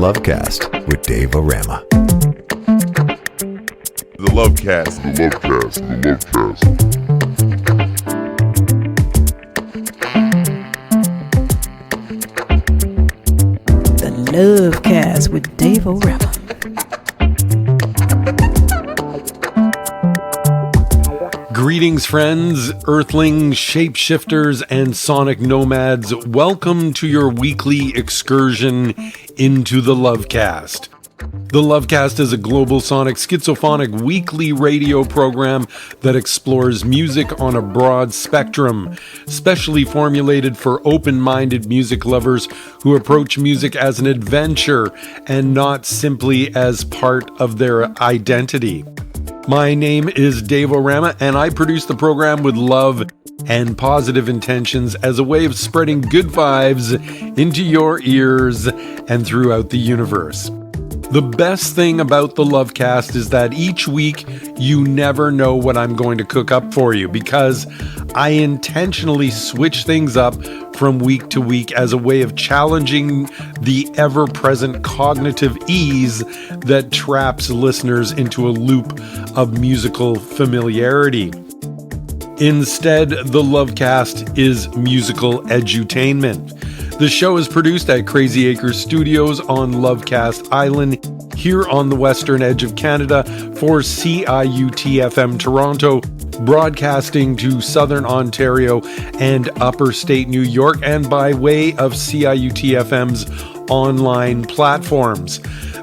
Lovecast with Dave O Rama. The Lovecast. The Lovecast. The Lovecast. The Lovecast with Dave O Rama. Greetings, friends, earthlings, shapeshifters, and sonic nomads. Welcome to your weekly excursion into the Lovecast. The Lovecast is a global sonic schizophonic weekly radio program that explores music on a broad spectrum, specially formulated for open-minded music lovers who approach music as an adventure and not simply as part of their identity. My name is Dave O Rama, and I produce the program with love and positive intentions as a way of spreading good vibes into your ears and throughout the universe. The best thing about the Lovecast is that each week you never know what I'm going to cook up for you, because I intentionally switch things up from week to week as a way of challenging the ever-present cognitive ease that traps listeners into a loop of musical familiarity. Instead, the Lovecast is musical edutainment. The show is produced at Crazy Acres Studios on Lovecast Island, here on the western edge of Canada, for CIUT FM Toronto, broadcasting to Southern Ontario and Upper State New York, and by way of CIUT FM's online platforms.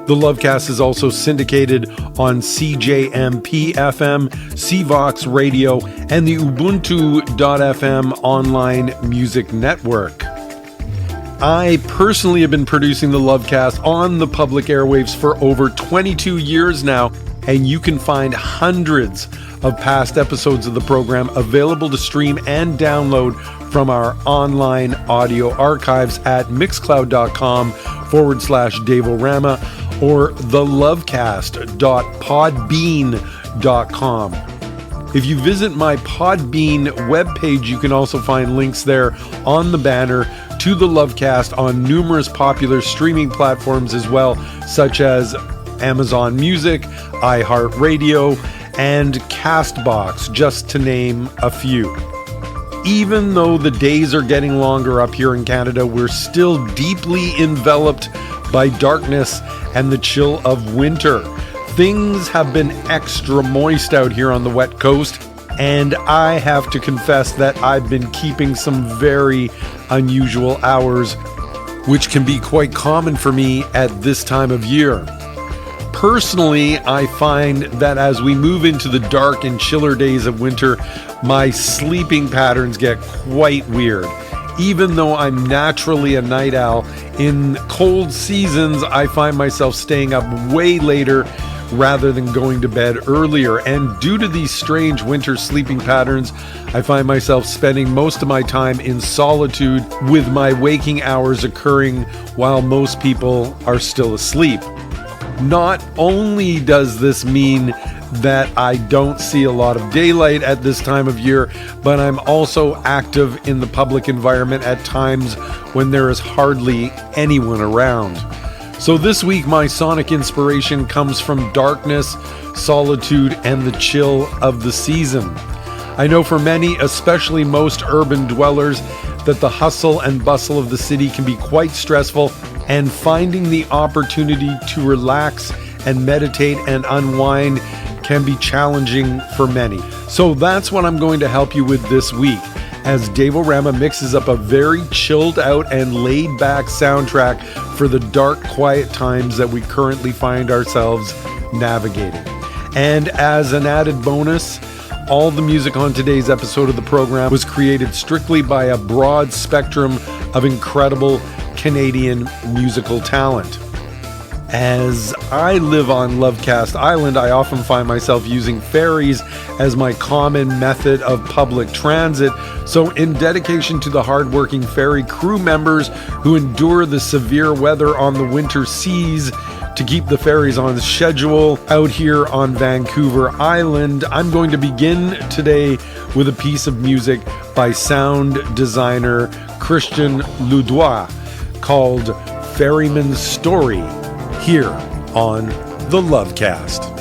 The Lovecast is also syndicated on CJMP FM, CVOX Radio, and the Ubuntu.FM online music network. I personally have been producing the Lovecast on the public airwaves for over 22 years now, and you can find hundreds of past episodes of the program available to stream and download from our online audio archives at mixcloud.com/Dave O Rama or thelovecast.podbean.com. If you visit my Podbean webpage, you can also find links there on the banner to the Lovecast on numerous popular streaming platforms as well, such as Amazon Music, iHeartRadio, and Castbox, just to name a few. Even though the days are getting longer up here in Canada, we're still deeply enveloped by darkness and the chill of winter. Things have been extra moist out here on the wet coast, and I have to confess that I've been keeping some very unusual hours, which can be quite common for me at this time of year. Personally, I find that as we move into the dark and chiller days of winter, my sleeping patterns get quite weird. Even though I'm naturally a night owl, in cold seasons I find myself staying up way later rather than going to bed earlier, and due to these strange winter sleeping patterns, I find myself spending most of my time in solitude, with my waking hours occurring while most people are still asleep. Not only does this mean that I don't see a lot of daylight at this time of year, but I'm also active in the public environment at times when there is hardly anyone around. So this week, my sonic inspiration comes from darkness, solitude, and the chill of the season. I know for many, especially most urban dwellers, that the hustle and bustle of the city can be quite stressful, and finding the opportunity to relax and meditate and unwind can be challenging for many. So that's what I'm going to help you with this week, as Dave O Rama mixes up a very chilled out and laid back soundtrack for the dark, quiet times that we currently find ourselves navigating. And as an added bonus, all the music on today's episode of the program was created strictly by a broad spectrum of incredible Canadian musical talent. As I live on Lovecast Island, I often find myself using ferries as my common method of public transit. So in dedication to the hardworking ferry crew members who endure the severe weather on the winter seas to keep the ferries on schedule out here on Vancouver Island, I'm going to begin today with a piece of music by sound designer Christien Ledroit called Ferryman's Story here on the Lovecast.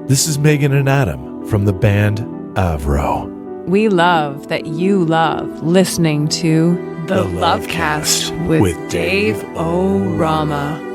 This is Megan and Adam from the band Avro. We love that you love listening to The Lovecast with Dave O Rama.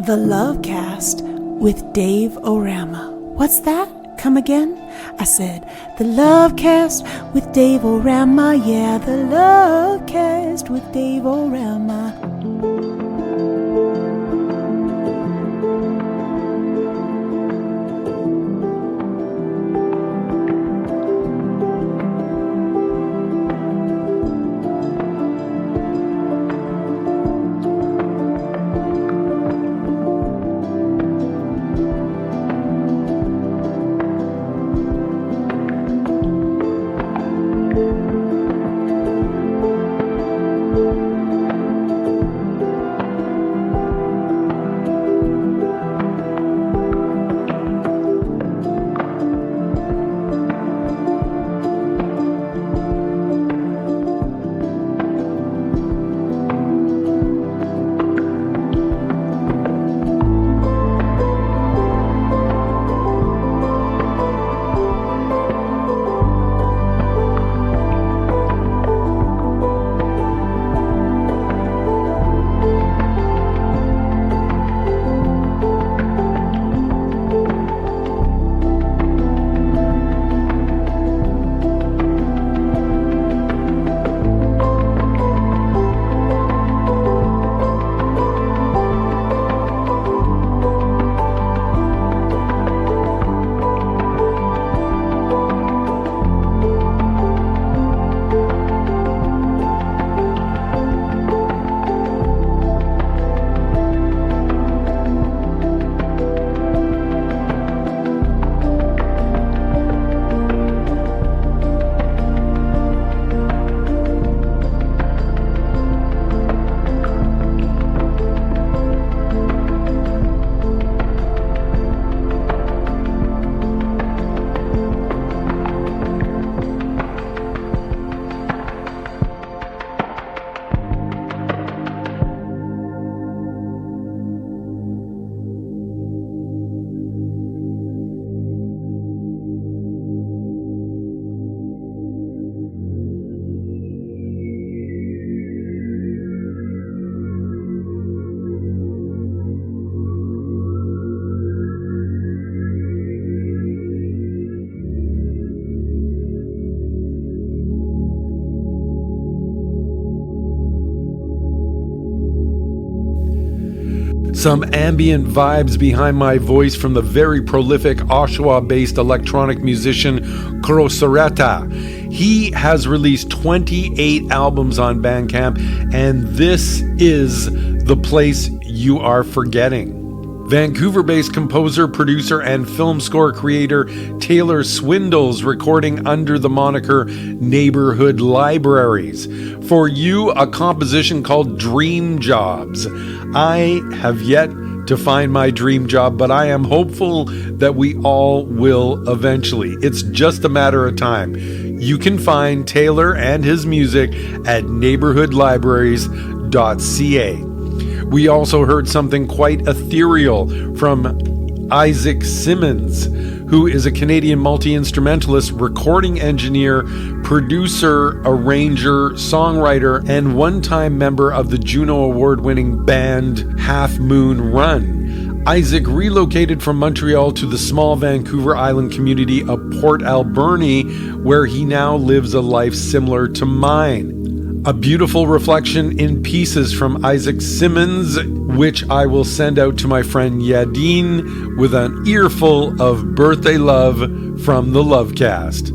The Lovecast with Dave O Rama. What's that? Come again? I said, the Lovecast with Dave O Rama. Yeah, the Lovecast with Dave O Rama. Some ambient vibes behind my voice from the very prolific Oshawa-based electronic musician Kocel. He has released 28 albums on Bandcamp, and this is The Place You Are Forgetting. Vancouver-based composer, producer, and film score creator Taylor Swindles recording under the moniker Neighborhood Libraries. For you, a composition called Dream Jobs. I have yet to find my dream job, but I am hopeful that we all will eventually. It's just a matter of time. You can find Taylor and his music at neighborhoodlibraries.ca. We also heard something quite ethereal from Isaac Symonds, who is a Canadian multi-instrumentalist, recording engineer, producer, arranger, songwriter, and one-time member of the Juno Award-winning band Half Moon Run. Isaac relocated from Montreal to the small Vancouver Island community of Port Alberni, where he now lives a life similar to mine. A beautiful reflection in pieces from Isaac Symonds, which I will send out to my friend Yaehsun with an earful of birthday love from the Lovecast.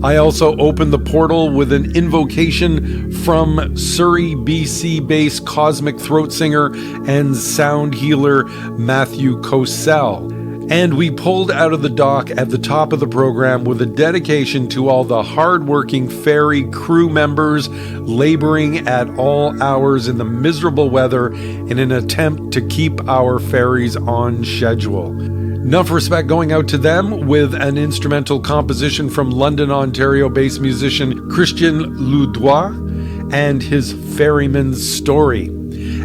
I also opened the portal with an invocation from Surrey, BC-based cosmic throat singer and sound healer Matthew Kocel. And we pulled out of the dock at the top of the program with a dedication to all the hardworking ferry crew members laboring at all hours in the miserable weather in an attempt to keep our ferries on schedule. Enough respect going out to them with an instrumental composition from London, Ontario-based musician Christien Ledroit and his Ferryman's Story,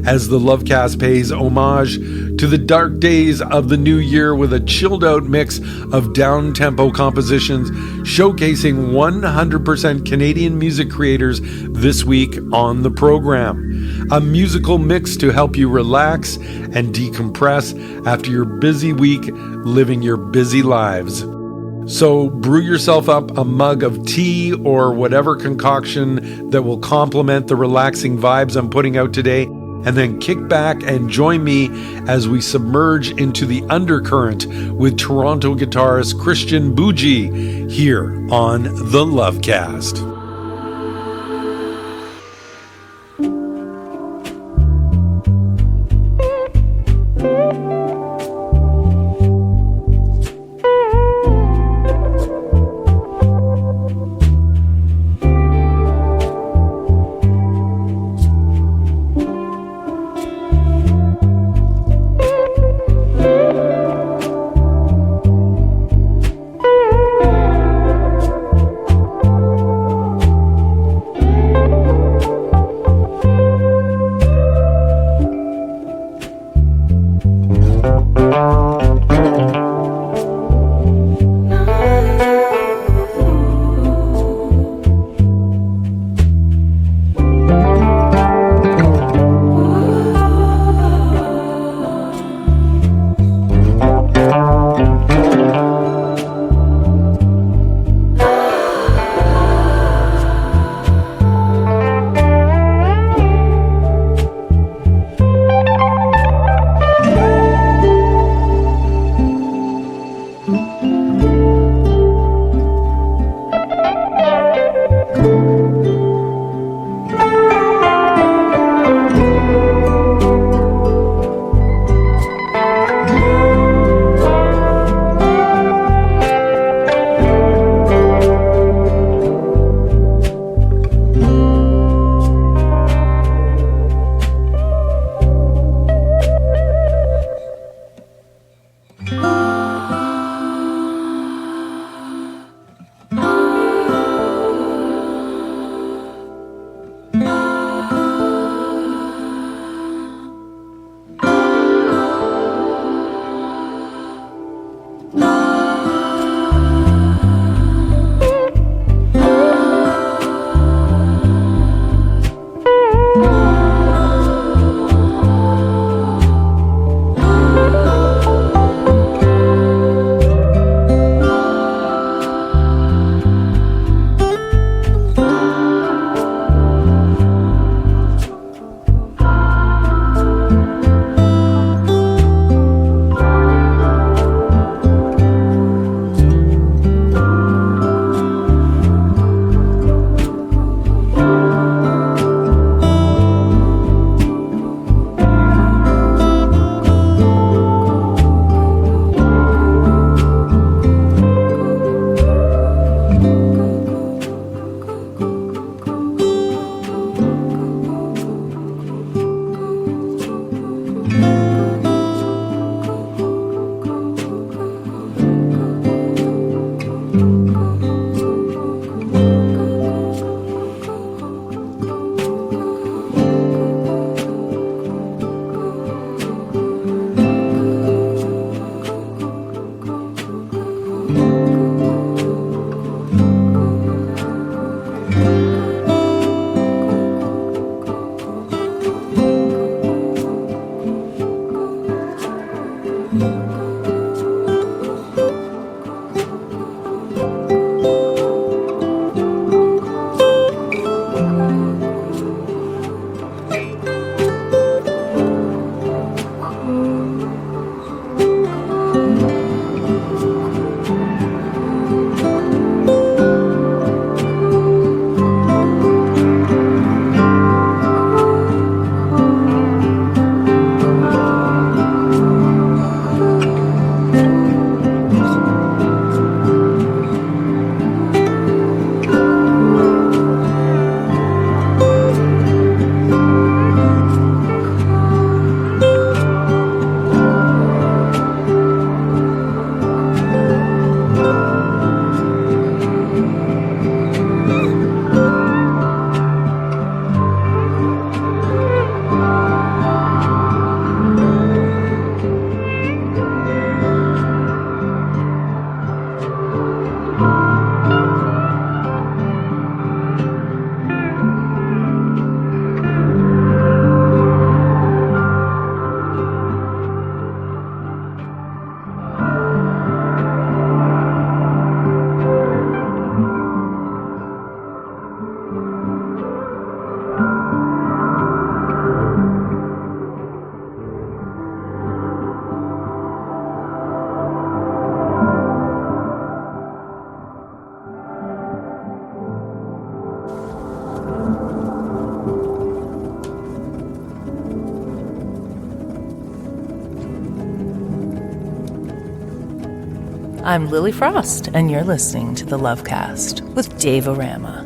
as the Lovecast pays homage to the dark days of the new year with a chilled out mix of down-tempo compositions showcasing 100% Canadian music creators this week on the program. A musical mix to help you relax and decompress after your busy week living your busy lives. So brew yourself up a mug of tea or whatever concoction that will complement the relaxing vibes I'm putting out today, and then kick back and join me as we submerge into the undercurrent with Toronto guitarist Christien here on the Lovecast. I'm Lily Frost, and you're listening to the Lovecast with Dave O Rama.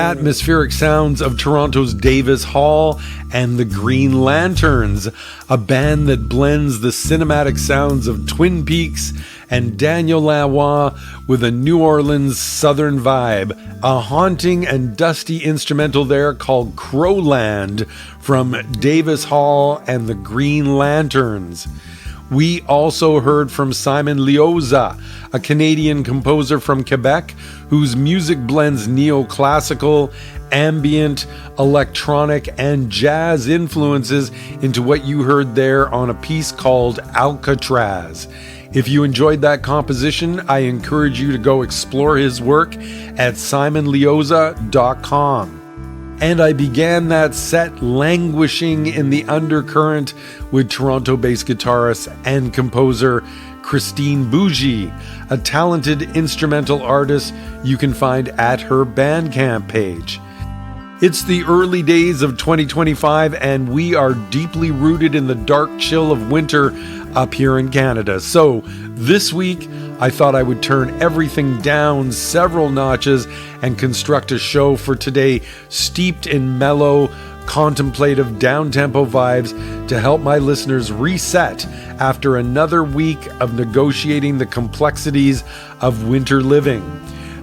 atmospheric sounds of Toronto's Davis Hall and the Green Lanterns, a band that blends the cinematic sounds of Twin Peaks and Daniel Lanois with a New Orleans southern vibe. A haunting and dusty instrumental there called Crowland from Davis Hall and the Green Lanterns. We also heard from Simon Lioza, a Canadian composer from Quebec whose music blends neoclassical, ambient, electronic, and jazz influences into what you heard there on a piece called Alcatraz. If you enjoyed that composition, I encourage you to go explore his work at simonlioza.com. And I began that set languishing in the undercurrent with Toronto-based guitarist and composer Christien Bougie, a talented instrumental artist you can find at her Bandcamp page. It's the early days of 2025 and we are deeply rooted in the dark chill of winter up here in Canada. So this week, I thought I would turn everything down several notches and construct a show for today steeped in mellow, contemplative, downtempo vibes to help my listeners reset after another week of negotiating the complexities of winter living.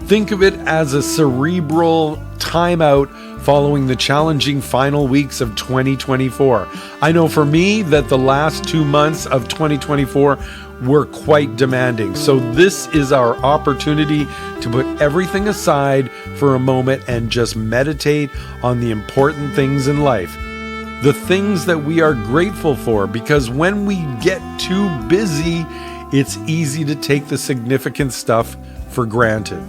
Think of it as a cerebral timeout following the challenging final weeks of 2024. I know for me that the last 2 months of 2024 were quite demanding. So this is our opportunity to put everything aside for a moment and just meditate on the important things in life. The things that we are grateful for, because when we get too busy, it's easy to take the significant stuff for granted.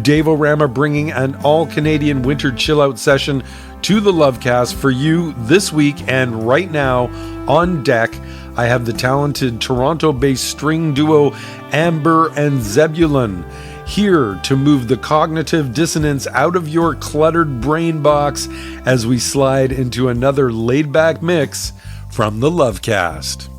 Dave O Rama bringing an all-Canadian winter chill-out session to the Lovecast for you this week, and right now on deck, I have the talented Toronto-based string duo Amber and Zebulon, here to move the cognitive dissonance out of your cluttered brain box as we slide into another laid-back mix from the Lovecast.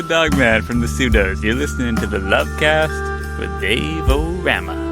Dogman from the Pseudos. You're listening to the Lovecast with Dave O Rama.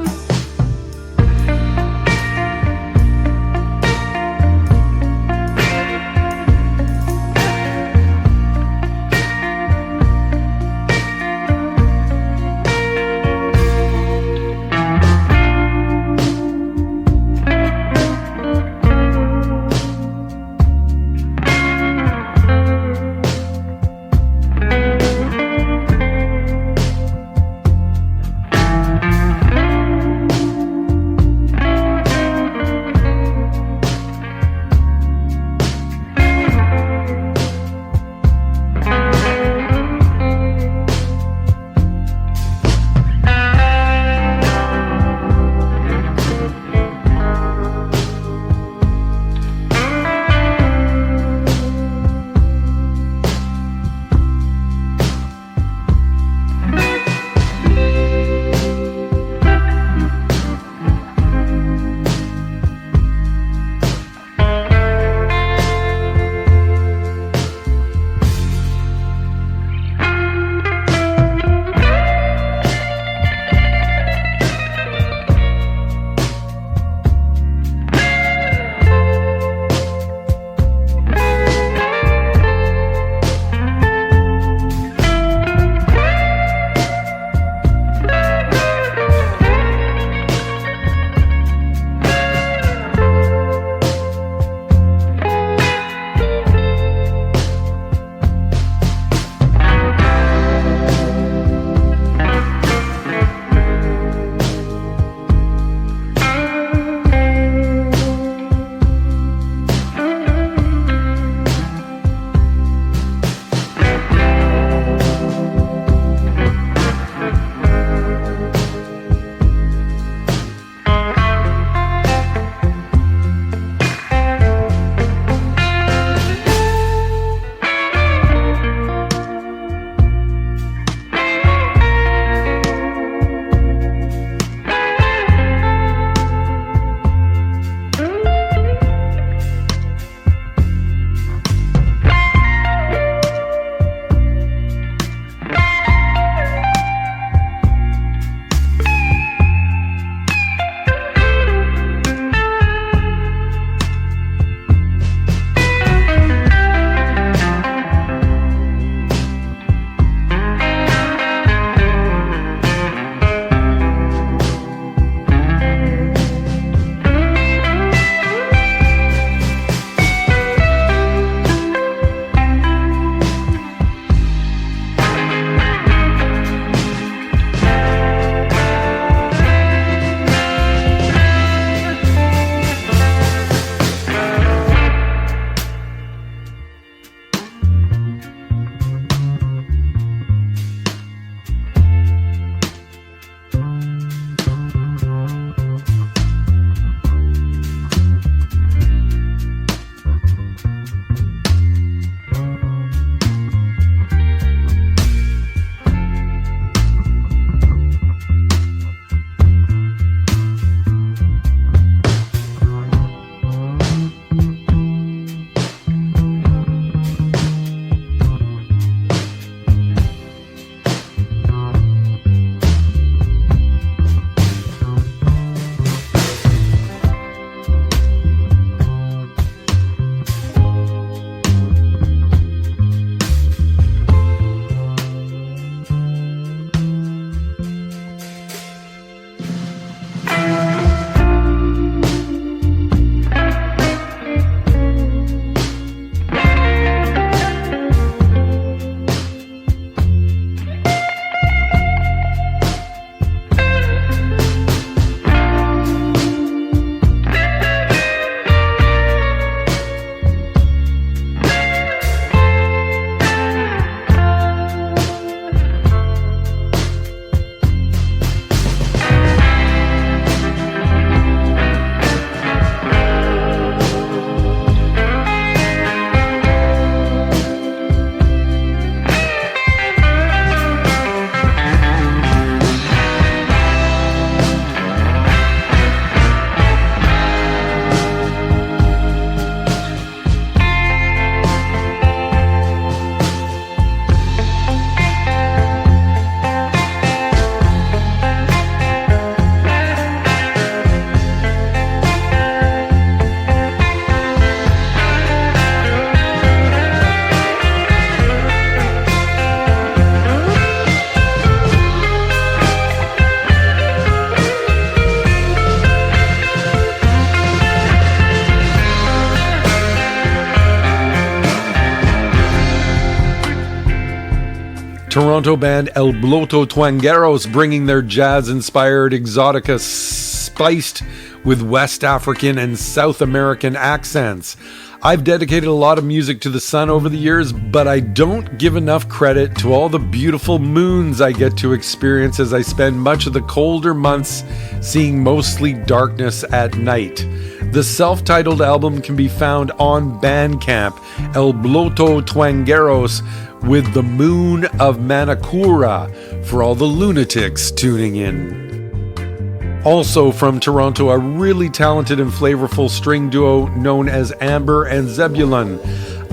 Toronto band El Bloto Twangeros bringing their jazz-inspired exotica spiced with West African and South American accents. I've dedicated a lot of music to the sun over the years, but I don't give enough credit to all the beautiful moons I get to experience as I spend much of the colder months seeing mostly darkness at night. The self-titled album can be found on Bandcamp, El Bloto Twangeros with the Moon of Manakura, for all the lunatics tuning in. Also from Toronto, a really talented and flavorful string duo known as Amber and Zebulon,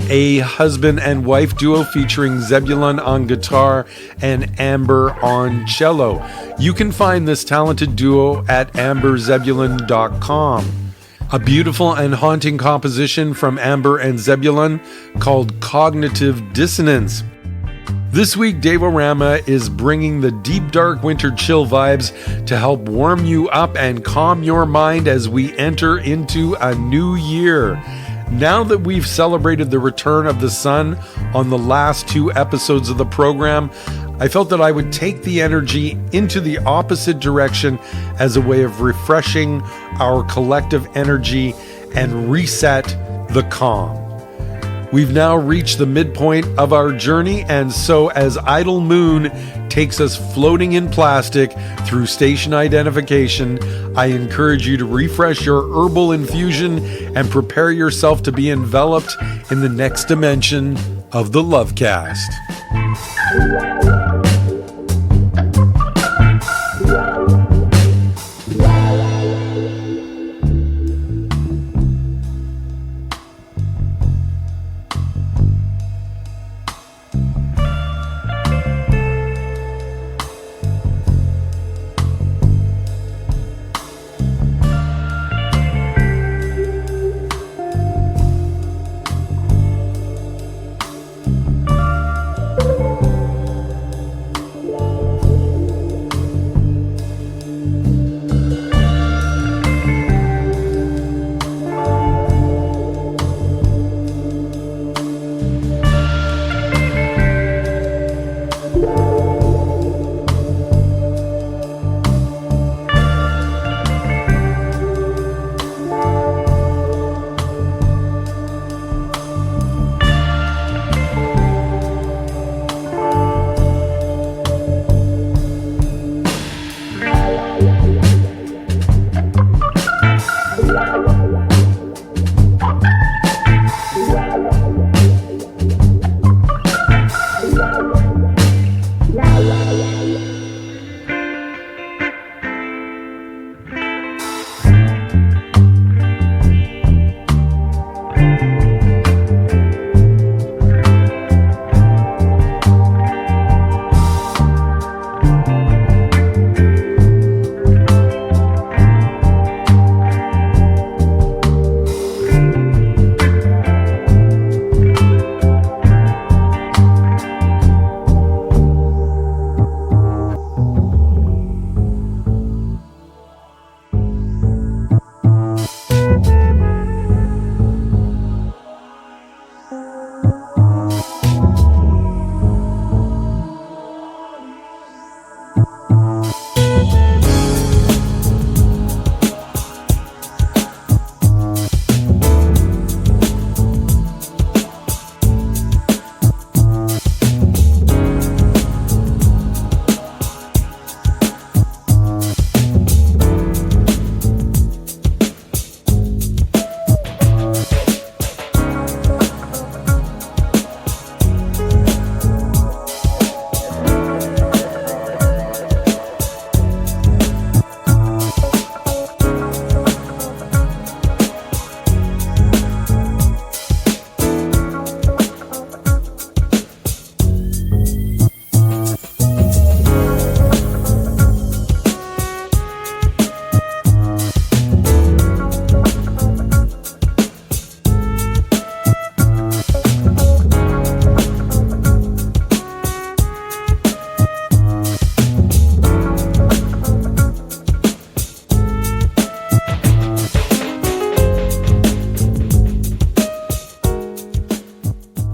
a husband and wife duo featuring Zebulon on guitar and Amber on cello. You can find this talented duo at amberzebulon.com. A beautiful and haunting composition from Amber and Zebulon called Cognitive Dissonance. This week, Dave O Rama is bringing the deep, dark winter chill vibes to help warm you up and calm your mind as we enter into a new year. Now that we've celebrated the return of the sun on the last 2 episodes of the program, I felt that I would take the energy into the opposite direction as a way of refreshing our collective energy and reset the calm. We've now reached the midpoint of our journey, and so as Idle Moon takes us floating in plastic through station identification, I encourage you to refresh your herbal infusion and prepare yourself to be enveloped in the next dimension of the Lovecast.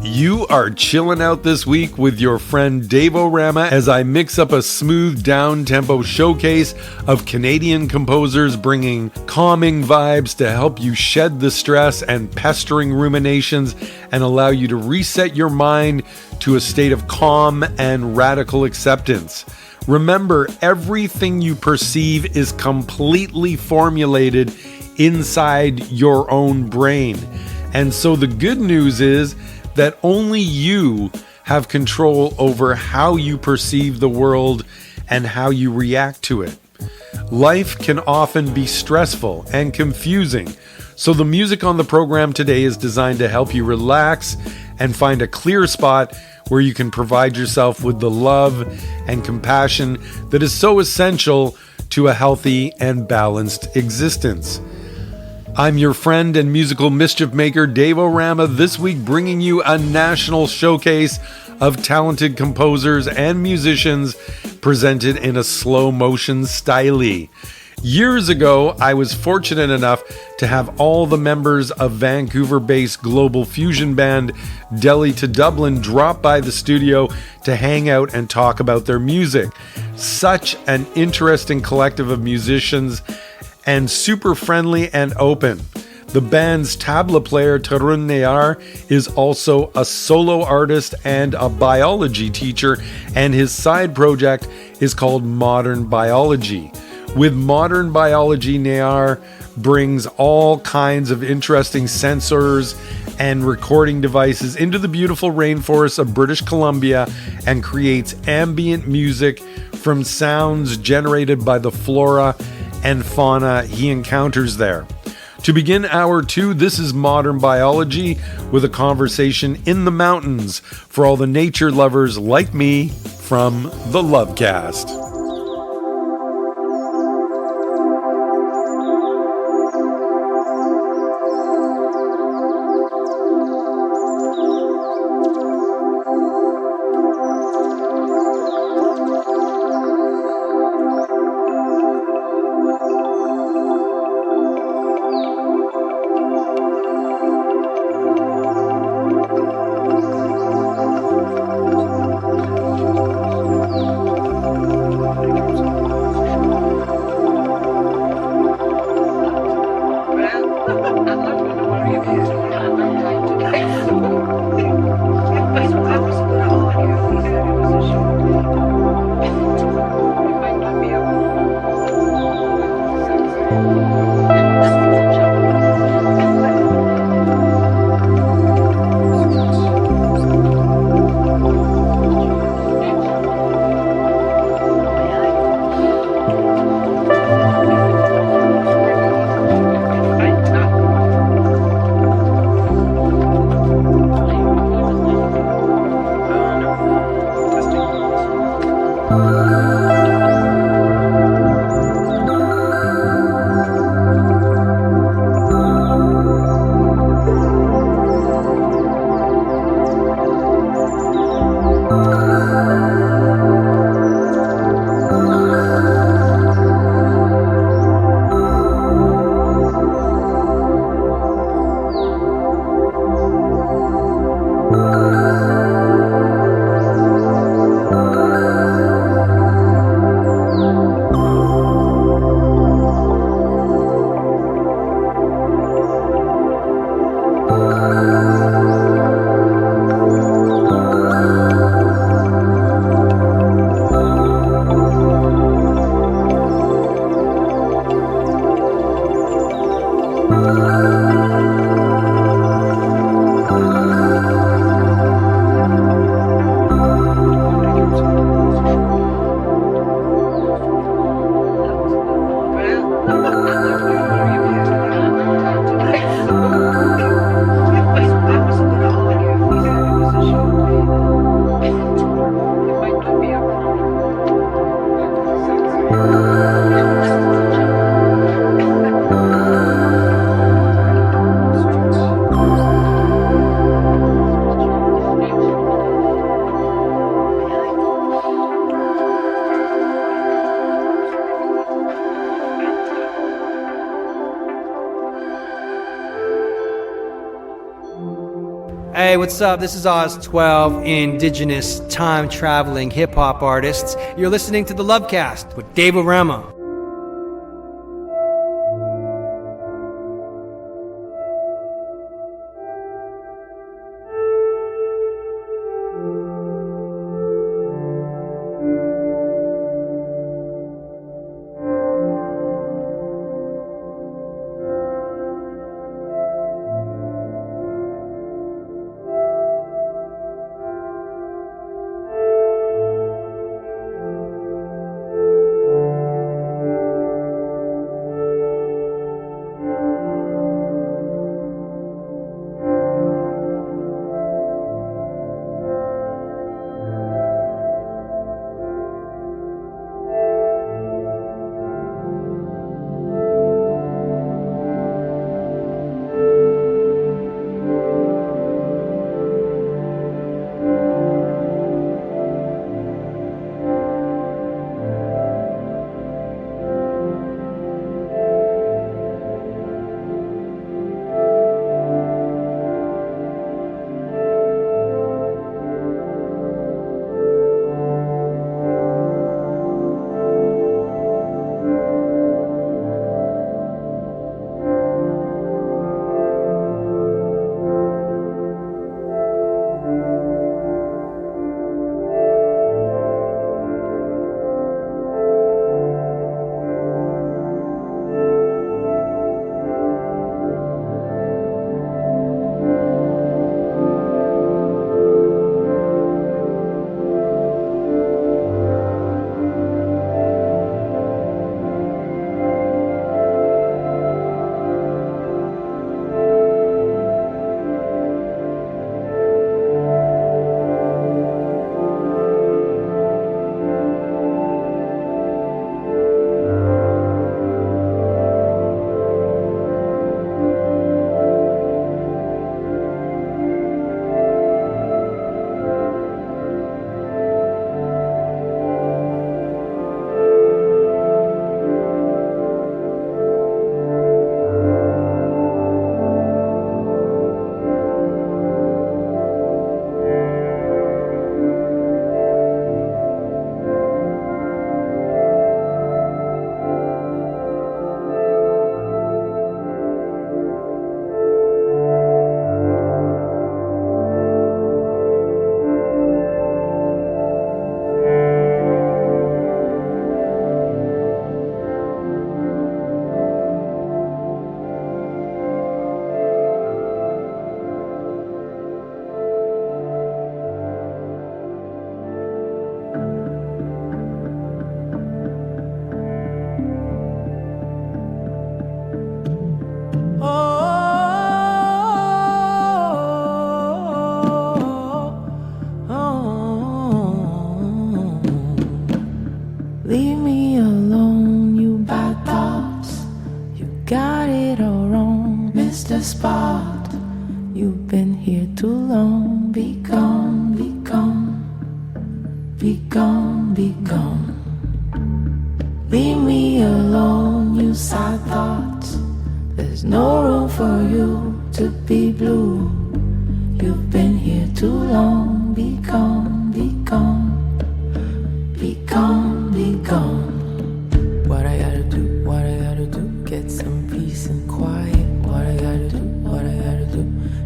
You are chilling out this week with your friend Dave O Rama as I mix up a smooth down-tempo showcase of Canadian composers bringing calming vibes to help you shed the stress and pestering ruminations and allow you to reset your mind to a state of calm and radical acceptance. Remember, everything you perceive is completely formulated inside your own brain. And so the good news is that only you have control over how you perceive the world and how you react to it. Life can often be stressful and confusing, so the music on the program today is designed to help you relax and find a clear spot where you can provide yourself with the love and compassion that is so essential to a healthy and balanced existence. I'm your friend and musical mischief maker, Dave O Rama, this week bringing you a national showcase of talented composers and musicians presented in a slow motion style. Years ago, I was fortunate enough to have all the members of Vancouver-based global fusion band Delhi to Dublin drop by the studio to hang out and talk about their music. Such an interesting collective of musicians and super friendly and open. The band's tabla player Tarun Nayar is also a solo artist and a biology teacher, and his side project is called Modern Biology. With Modern Biology, Nayar brings all kinds of interesting sensors and recording devices into the beautiful rainforests of British Columbia and creates ambient music from sounds generated by the flora and fauna he encounters there. To begin hour 2, this is Modern Biology with a conversation in the mountains for all the nature lovers like me from the Lovecast. Hey, what's up? This is Oz 12, indigenous time-traveling hip-hop artists. You're listening to the Lovecast with Dave O Rama.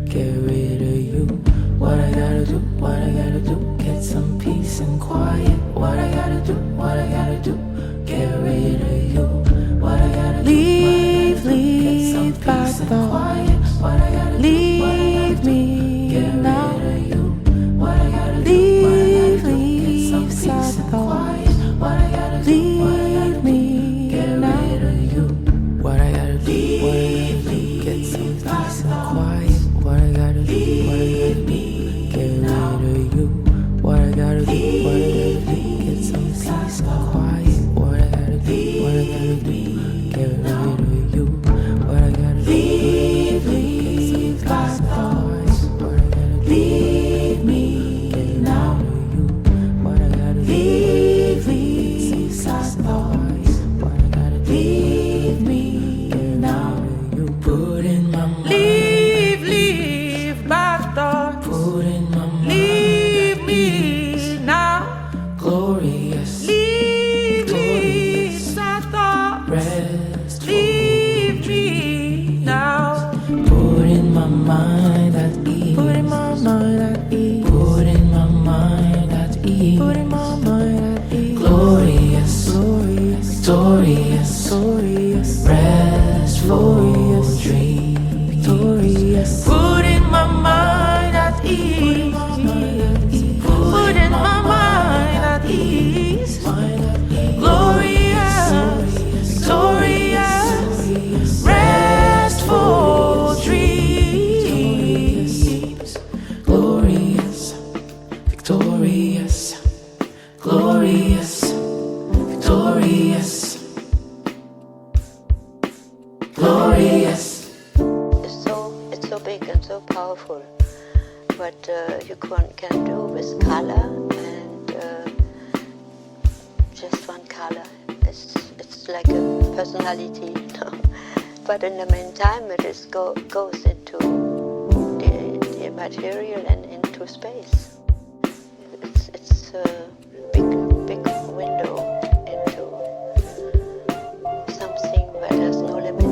Get rid one can do with color, and just one color. It's like a personality, but in the meantime it is goes into the material and into space. It's a big window into something where there's no limit.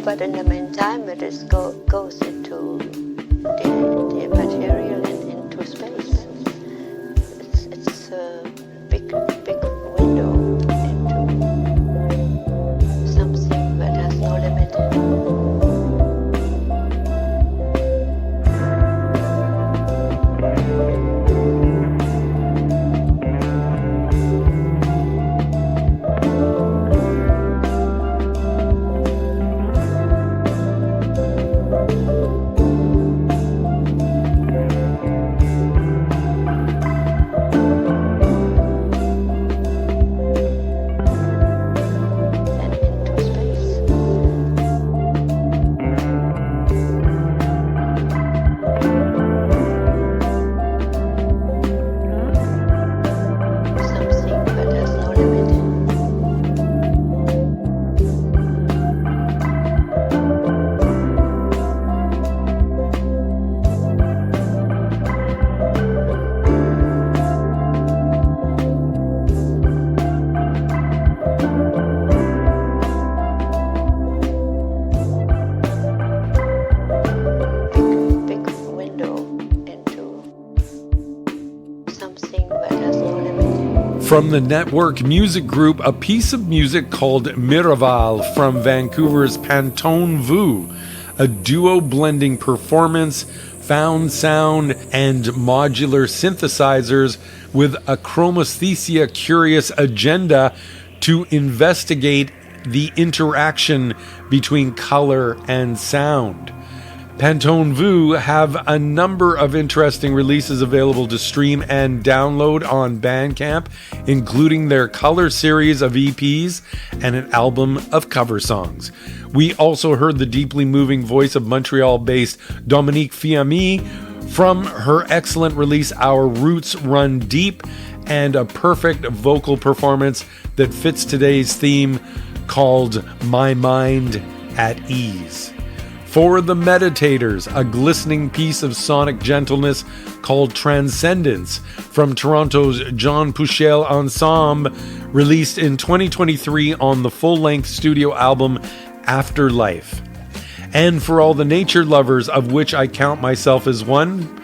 But in the meantime, it is goes into the material and into space. It's a big window into something that has no limit. From the network music group, a piece of music called Miraval from Vancouver's Pantone Vu, a duo blending performance, found sound, and modular synthesizers with a chromesthesia curious agenda to investigate the interaction between color and sound. Pantone Vu have a number of interesting releases available to stream and download on Bandcamp, including their Color series of EPs and an album of cover songs. We also heard the deeply moving voice of Montreal-based Dominique Fiammi from her excellent release Our Roots Run Deep, and a perfect vocal performance that fits today's theme called My Mind at Ease. For the Meditators, a glistening piece of sonic gentleness called Transcendence from Toronto's John Pouchel Ensemble, released in 2023 on the full-length studio album Afterlife. And for all the nature lovers, of which I count myself as one,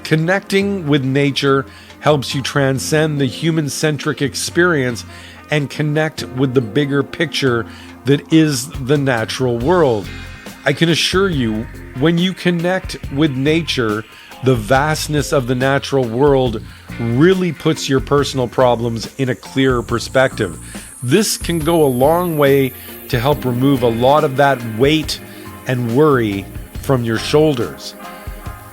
connecting with nature helps you transcend the human-centric experience and connect with the bigger picture that is the natural world. I can assure you, when you connect with nature, the vastness of the natural world really puts your personal problems in a clearer perspective. This can go a long way to help remove a lot of that weight and worry from your shoulders.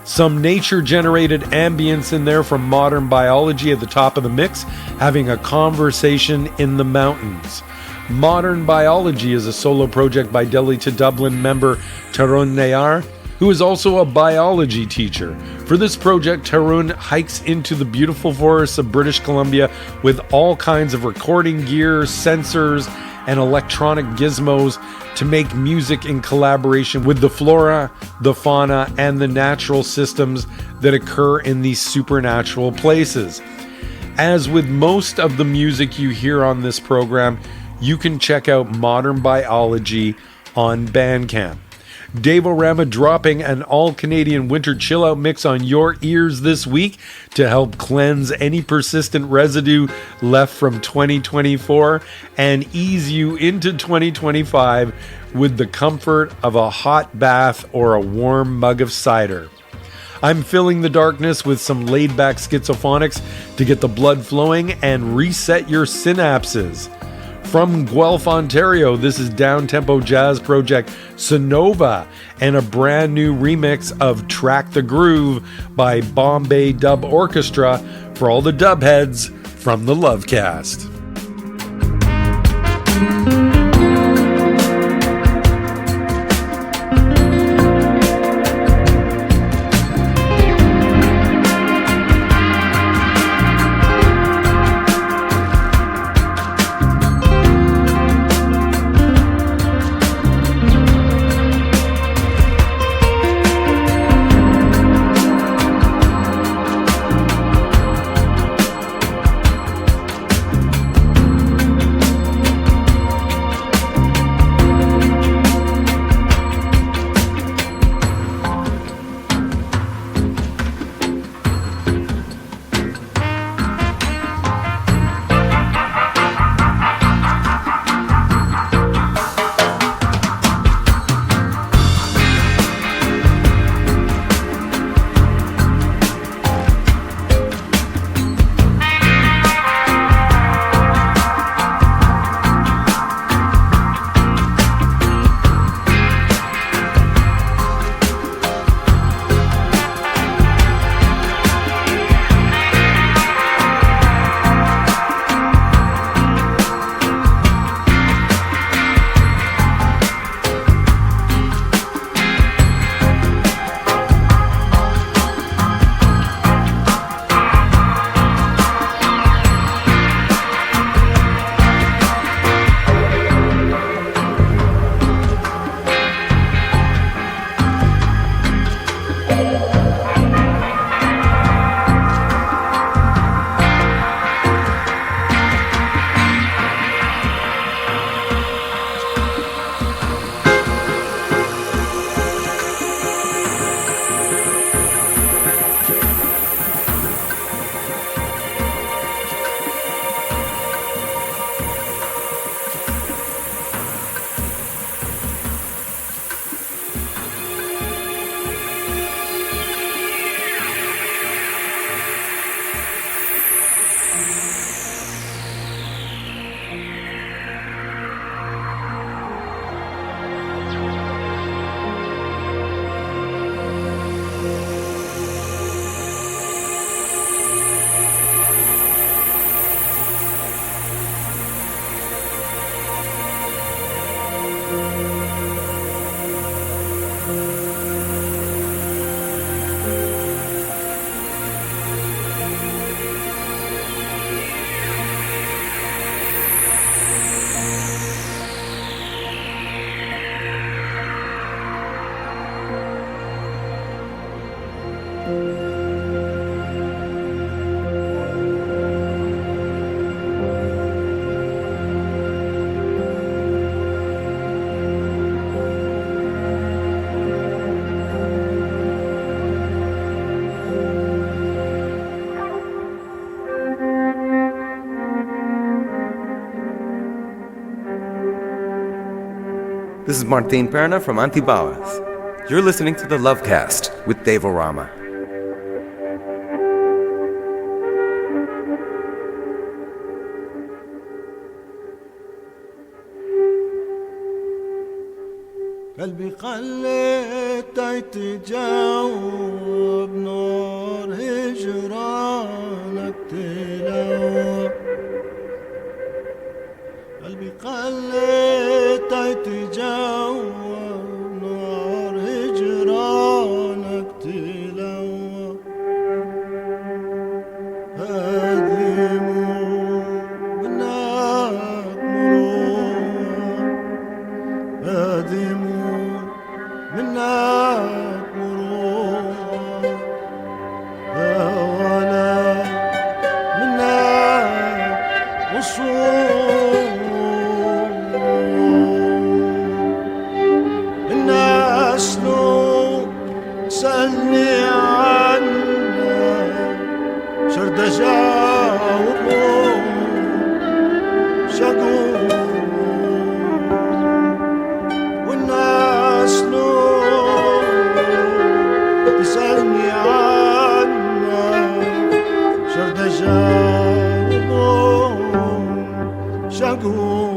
Some nature-generated ambience in there from Modern Biology at the top of the mix, having a conversation in the mountains. Modern Biology is a solo project by Delhi to Dublin member Tarun Nayar, who is also a biology teacher. For this project, Tarun hikes into the beautiful forests of British Columbia with all kinds of recording gear, sensors, and electronic gizmos to make music in collaboration with the flora, the fauna, and the natural systems that occur in these supernatural places. As with most of the music you hear on this program, you can check out Modern Biology on Bandcamp. Dave O Rama dropping an all-Canadian winter chill-out mix on your ears this week to help cleanse any persistent residue left from 2024 and ease you into 2025 with the comfort of a hot bath or a warm mug of cider. I'm filling the darkness with some laid-back schizophonics to get the blood flowing and reset your synapses. From Guelph, Ontario, this is downtempo jazz project Sonova and a brand new remix of Track the Groove by Bombay Dub Orchestra for all the dub heads from the Lovecast. This is Martin Perna from Antibáñez. You're listening to the Lovecast with Dave O Rama. قلبي قلت تجاوب نور هجرانك تلوب قلبي قلت تجاوب نور هجرانك تلوب هادموا منك مروب هادموا منك مروب ولا منك وصول الناس تسألني عنك شرد أجاوبهم شقوق والناس نور تسألني عنك شرد أجاوبهم شقوق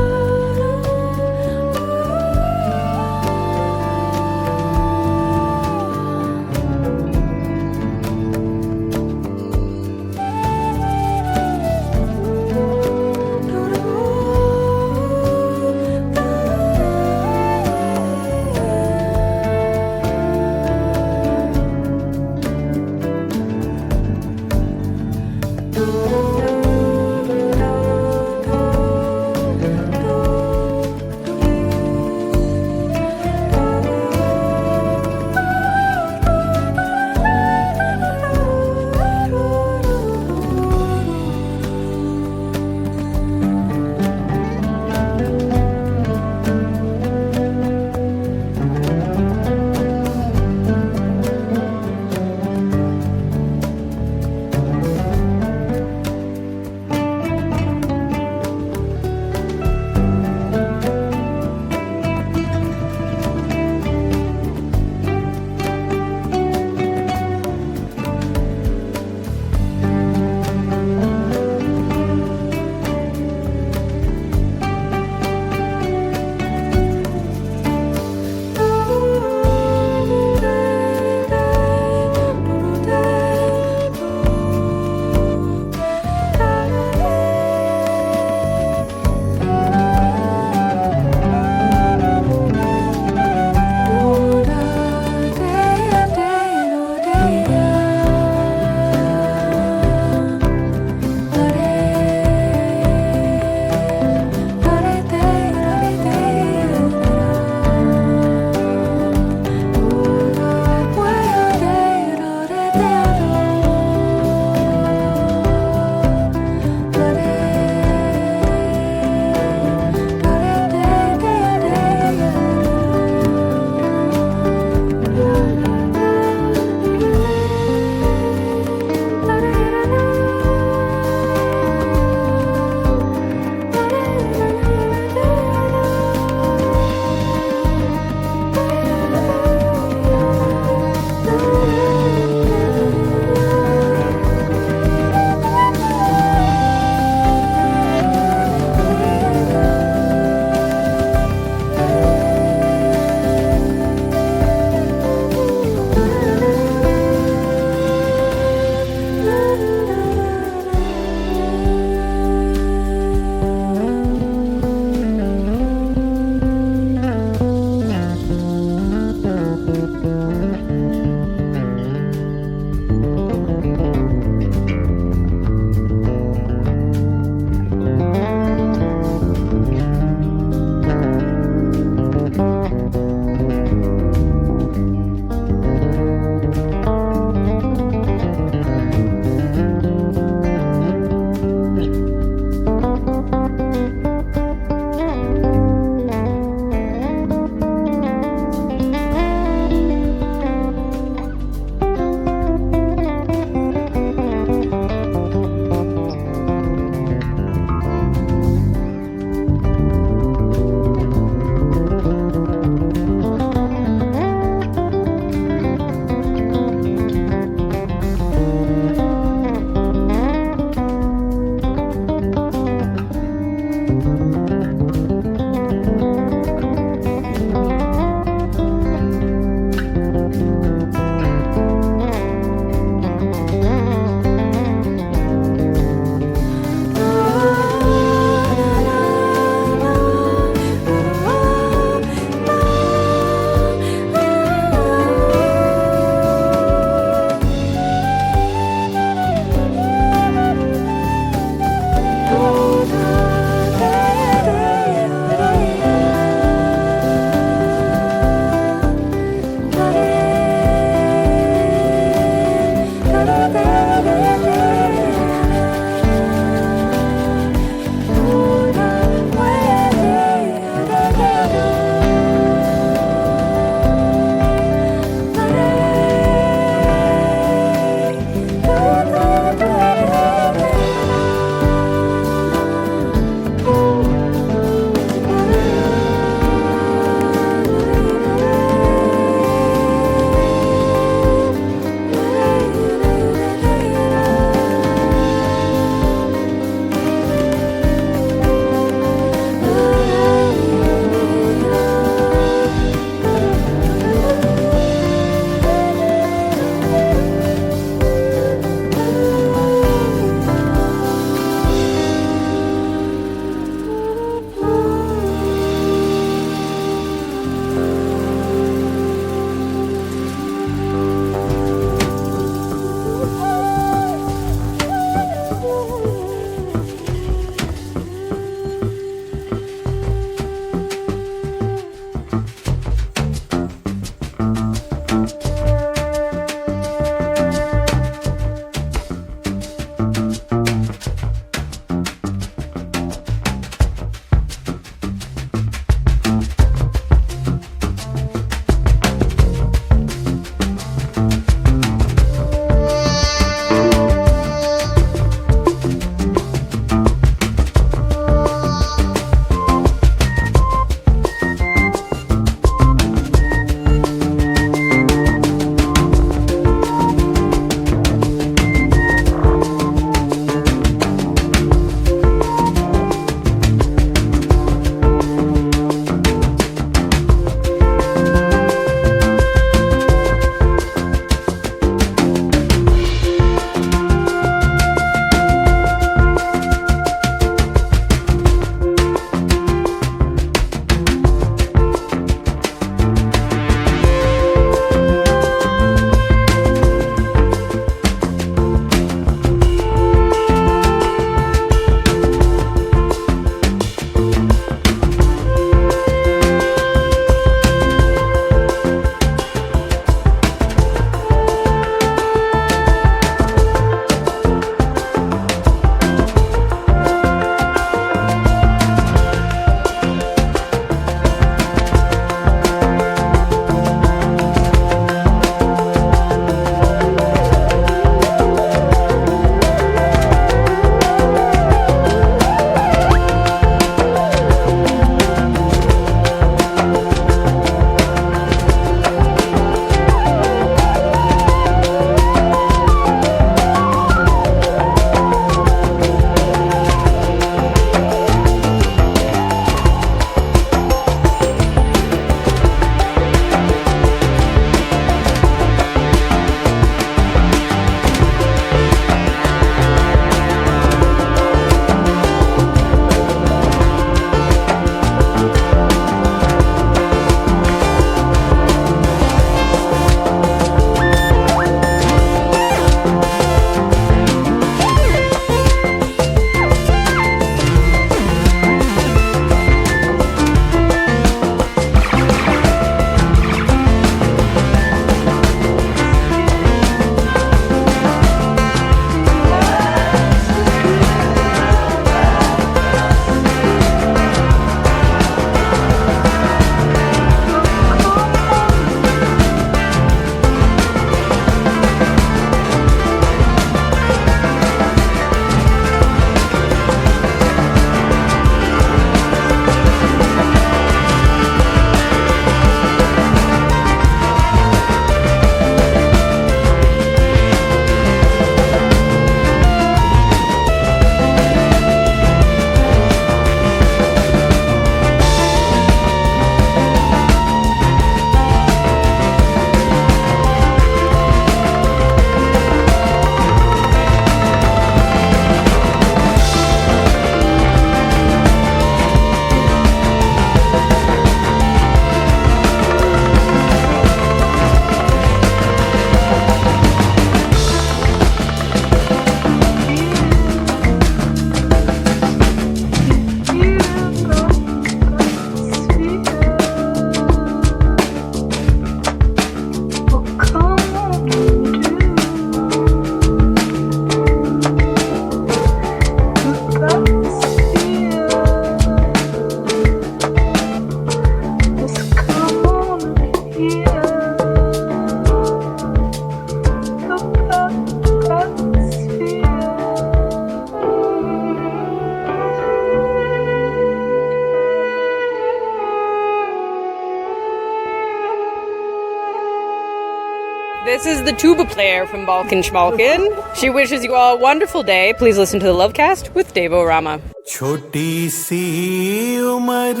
This is the tuba player from Balkan Schmalkin. She wishes you all a wonderful day. Please listen to the Lovecast with Dave O Rama. छोटी सी उम्र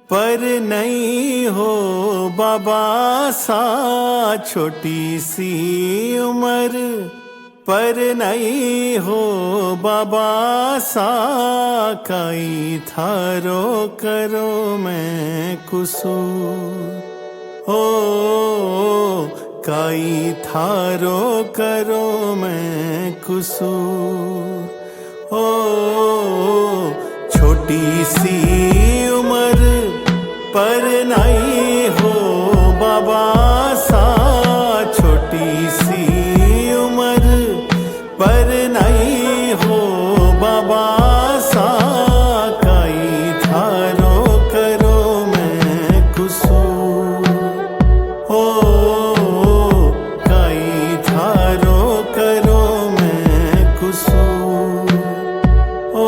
पर नहीं हो बाबा सा, छोटी सी उम्र पर नहीं हो बाबा सा, काई थारो करो मैं कुसूर, ओ काई थारो करो मैं कुसूर, ओ छोटी सी उम्र पर नहीं हो बाबा सा, छोटी सी उम्र पर नहीं हो बाबा सा, काई थारो करो मैं कुसूर, ओ काई थारो करो मैं कुसूर, ओ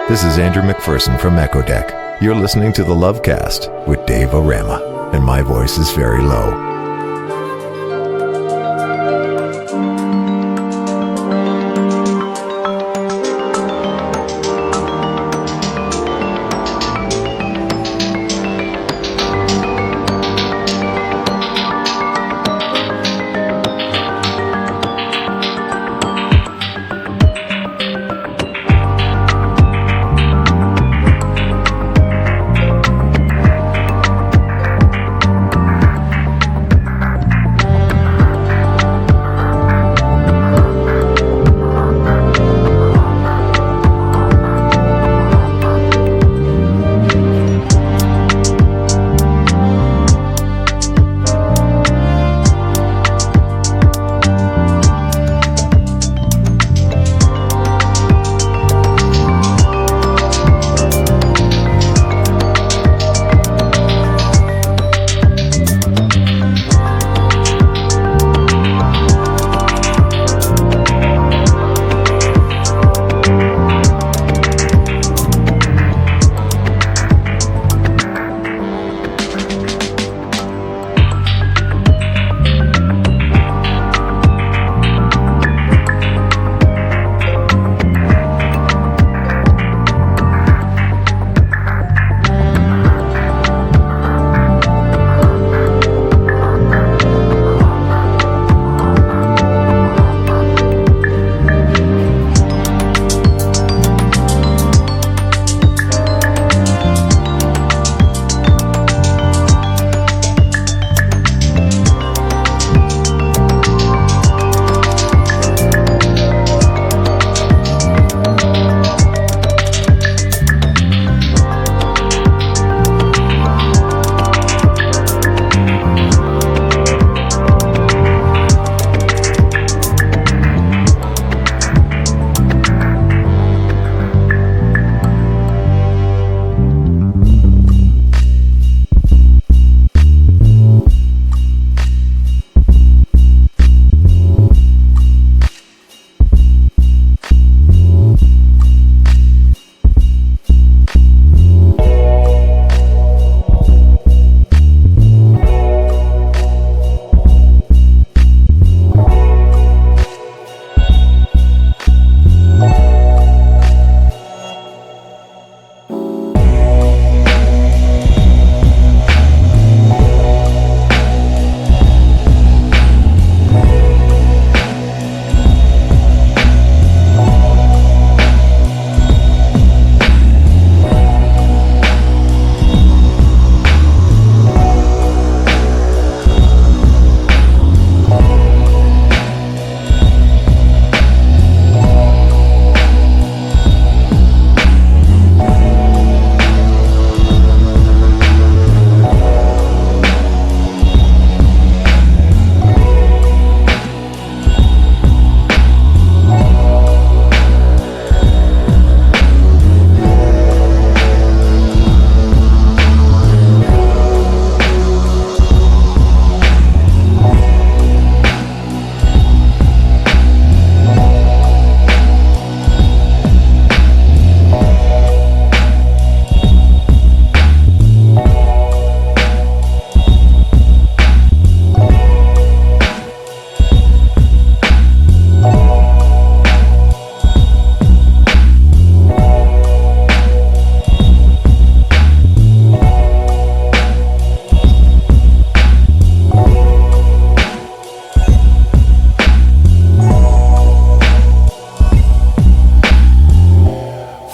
This is Andrew McPherson from Echo Deck. You're listening to the Lovecast with Dave O Rama, and my voice is very low.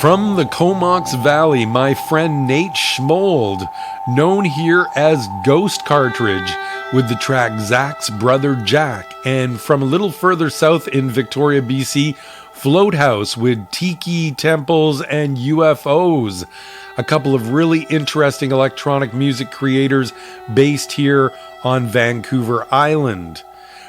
From the Comox Valley, my friend Nate Schmold, known here as Ghost Cartridge, with the track Zach's Brother Jack. And from a little further south in Victoria, BC, Float House with Tiki Temples and UFOs. A couple of really interesting electronic music creators based here on Vancouver Island.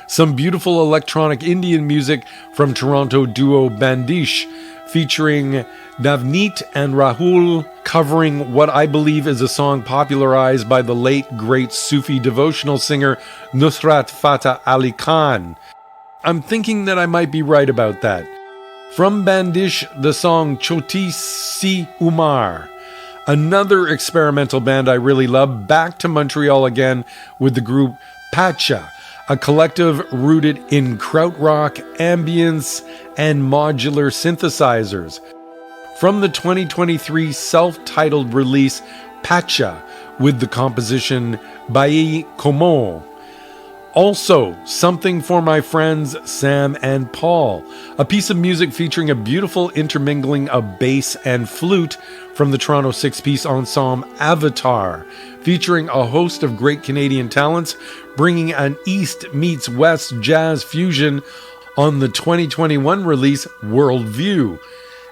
Some beautiful electronic Indian music from Toronto duo Bandish, featuring Navneet and Rahul, covering what I believe is a song popularized by the late great Sufi devotional singer Nusrat Fateh Ali Khan. I'm thinking that I might be right about that. From Bandish, the song Choti Si Umar, Another experimental band I really love, back to Montreal again with the group Pacha, a collective rooted in krautrock, ambience, and modular synthesizers. From the 2023 self-titled release Pacha, with the composition Bailli Commun. Also, Something for My Friends Sam and Paul, a piece of music featuring a beautiful intermingling of bass and flute from the Toronto six-piece ensemble Avatar, featuring a host of great Canadian talents, bringing an East meets West jazz fusion on the 2021 release Worldview.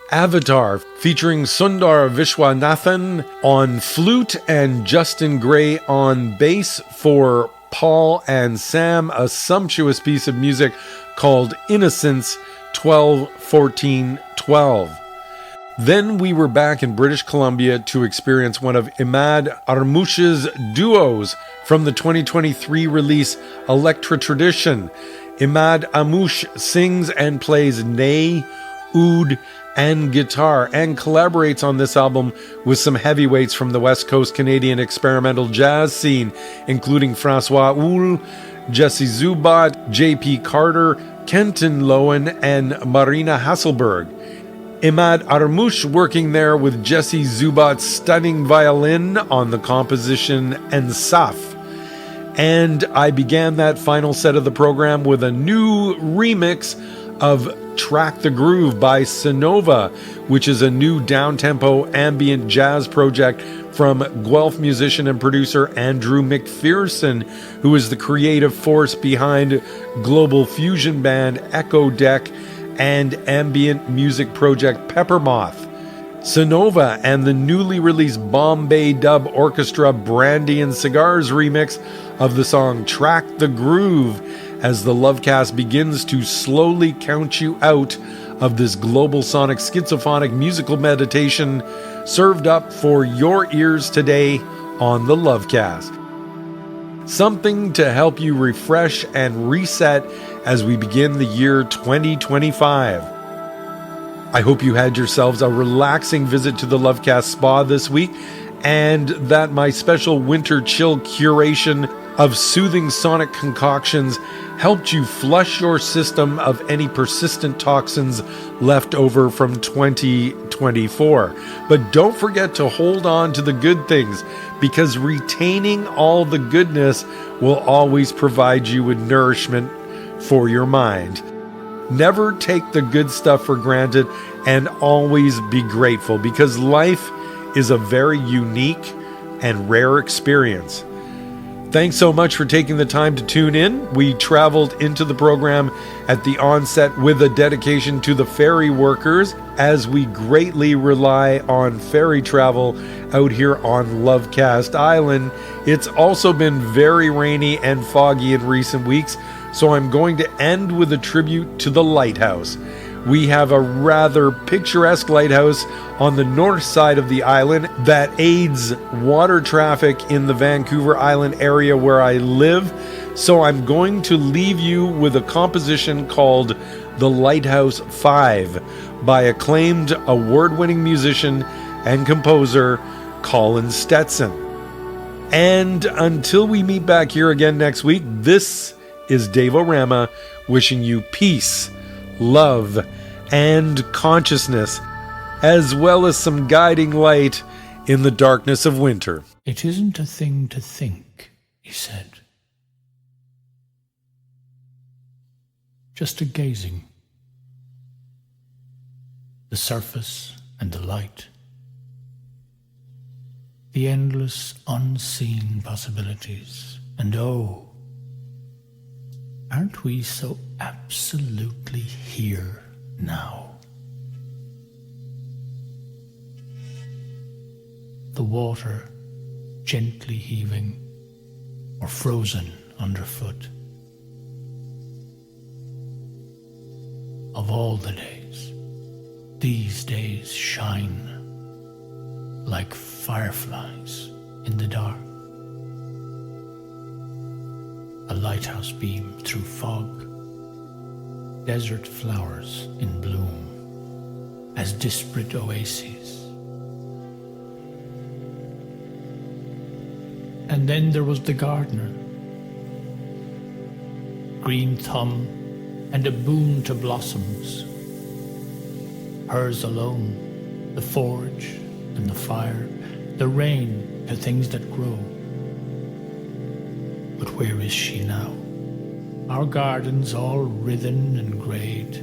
Avatar, featuring Sundar Vishwanathan on flute and Justin Gray on bass for Paul and Sam, a sumptuous piece of music called Innocence 12-14-12. Then we were back in British Columbia to experience one of Imad Armouch's duos from the 2023 release Electra Tradition. Imad Armouch sings and plays ney, oud, and guitar, and collaborates on this album with some heavyweights from the West Coast Canadian experimental jazz scene, including Francois Houle, Jesse Zubat, J.P. Carter, Kenton Lowen, and Marina Hasselberg. Imad Armouch working there with Jesse Zubat's stunning violin on the composition Ensaf. And I began that final set of the program with a new remix of Track the Groove by Sonova, which is a new downtempo ambient jazz project from Guelph musician and producer Andrew McPherson, who is the creative force behind global fusion band Echo Deck and ambient music project Peppermoth. Sonova and the newly released Bombay Dub Orchestra Brandy and Cigars remix of the song Track the Groove, as the Lovecast begins to slowly count you out of this global sonic schizophonic musical meditation served up for your ears today on the Lovecast. Something to help you refresh and reset as we begin the year 2025. I hope you had yourselves a relaxing visit to the Lovecast Spa this week, and that my special winter chill curation of soothing sonic concoctions helped you flush your system of any persistent toxins left over from 2024. But don't forget to hold on to the good things, because retaining all the goodness will always provide you with nourishment for your mind. Never take the good stuff for granted, and always be grateful, because life is a very unique and rare experience. Thanks so much for taking the time to tune in. We traveled into the program at the onset with a dedication to the ferry workers, as we greatly rely on ferry travel out here on Lovecast Island. It's also been very rainy and foggy in recent weeks, so I'm going to end with a tribute to the lighthouse. We have a rather picturesque lighthouse on the north side of the island that aids water traffic in the Vancouver Island area where I live. So I'm going to leave you with a composition called The Lighthouse 5 by acclaimed award-winning musician and composer Colin Stetson. And until we meet back here again next week, this is Dave O Rama wishing you peace, love, and consciousness, as well as some guiding light in the darkness of winter. It isn't a thing to think, he said. Just a gazing. The surface and the light. The endless unseen possibilities. And oh, aren't we so absolutely here now? The water gently heaving or frozen underfoot. Of all the days, these days shine like fireflies in the dark. A lighthouse beam through fog, desert flowers in bloom as disparate oases. And then there was the gardener. Green thumb and a boon to blossoms. Hers alone, the forge and the fire, the rain to things that grow. But where is she now? Our gardens all writhen and greyed.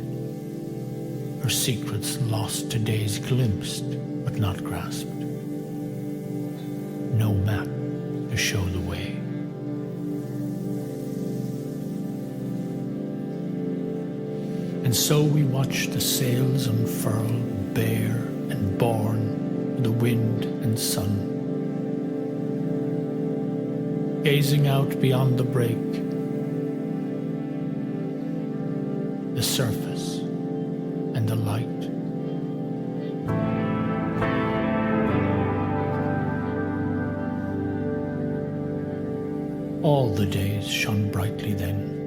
Her secrets lost to days glimpsed, but not grasped. No map to show the way. And so we watch the sails unfurl, bare and born to the wind and sun. Gazing out beyond the break, the surface and the light. All the days shone brightly then.